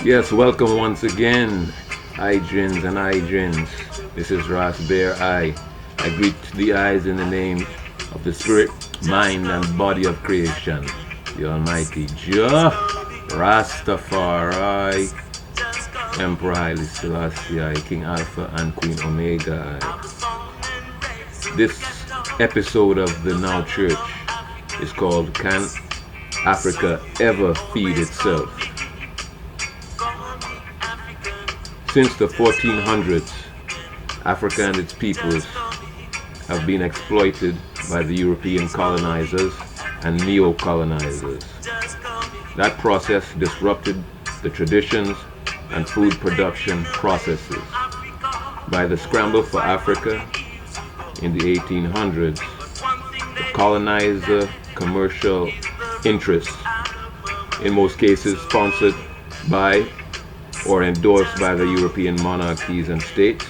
Yes, welcome once again, Idrins and Idrins. This is Ras Bear I. I greet the eyes in the name of the spirit, mind, and body of creation, the Almighty Jah RasTafari, Emperor Haile Selassie I, King Alpha and Queen Omega I. This episode of the Now Church is called Can Africa Ever Feed Itself? Since the 1400s, Africa and its peoples have been exploited by the European colonizers and neo-colonizers. That process disrupted the traditions and food production processes. By the scramble for Africa in the 1800s, the colonizer commercial interests, in most cases sponsored by or endorsed by the European monarchies and states,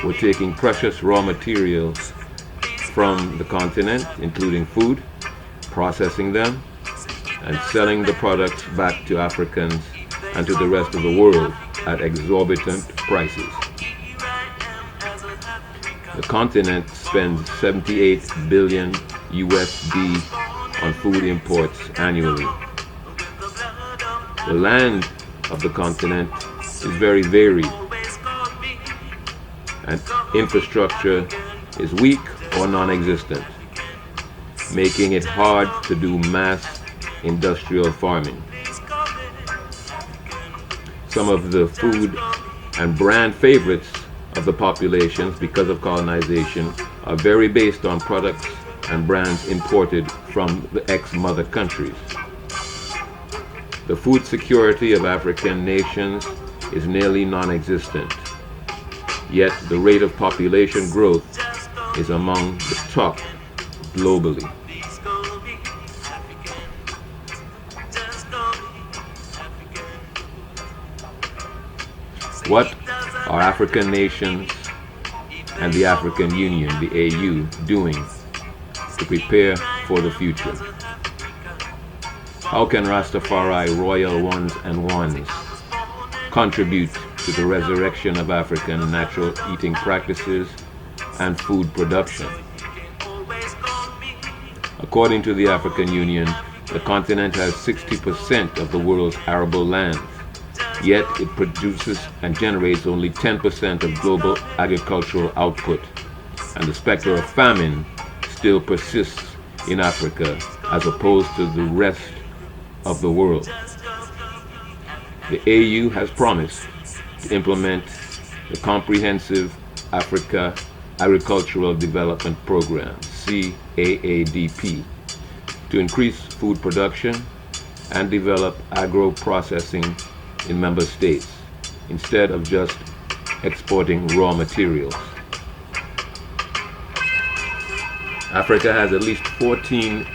were taking precious raw materials from the continent, including food, processing them, and selling the products back to Africans and to the rest of the world at exorbitant prices. The continent spends 78 billion USD on food imports annually. The land of the continent is very varied, and infrastructure is weak or non-existent, making it hard to do mass industrial farming. Some of the food and brand favorites of the populations because of colonization are very based on products and brands imported from the ex-mother countries. The food security of African nations is nearly non-existent, yet the rate of population growth is among the top globally. What are African nations and the African Union, the AU, doing to prepare for the future? How can Rastafari royal ones and ones contribute to the resurrection of African natural eating practices and food production? According to the African Union, the continent has 60% of the world's arable lands, yet it produces and generates only 10% of global agricultural output, and the specter of famine still persists in Africa as opposed to the rest of the world. The AU has promised to implement the Comprehensive Africa Agricultural Development Program, CAADP, to increase food production and develop agro-processing in member states, instead of just exporting raw materials. Africa has at least 14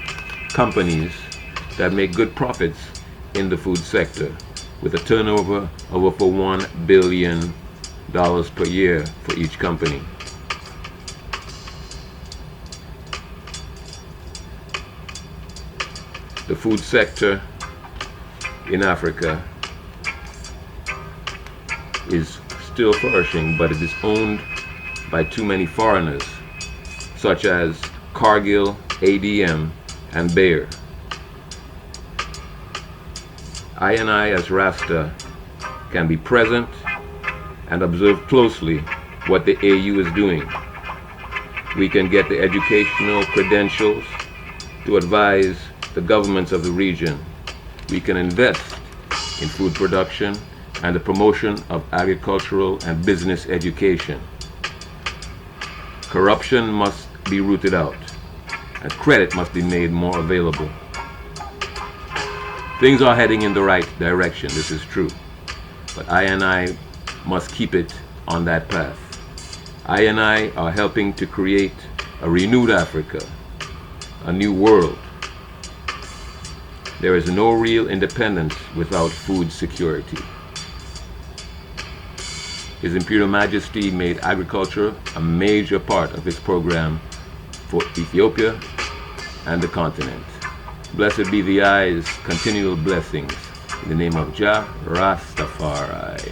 companies that make good profits in the food sector, with a turnover of over $1 billion per year for each company. The food sector in Africa is still flourishing, but it is owned by too many foreigners, such as Cargill, ADM, and Bayer. I as Rasta can be present and observe closely what the AU is doing. We can get the educational credentials to advise the governments of the region. We can invest in food production and the promotion of agricultural and business education. Corruption must be rooted out, and credit must be made more available. Things are heading in the right direction, this is true, but I must keep it on that path. I are helping to create a renewed Africa, a new world. There is no real independence without food security. His Imperial Majesty made agriculture a major part of his program for Ethiopia and the continent. Blessed be the eyes, continual blessings. In the name of Jah RasTafari.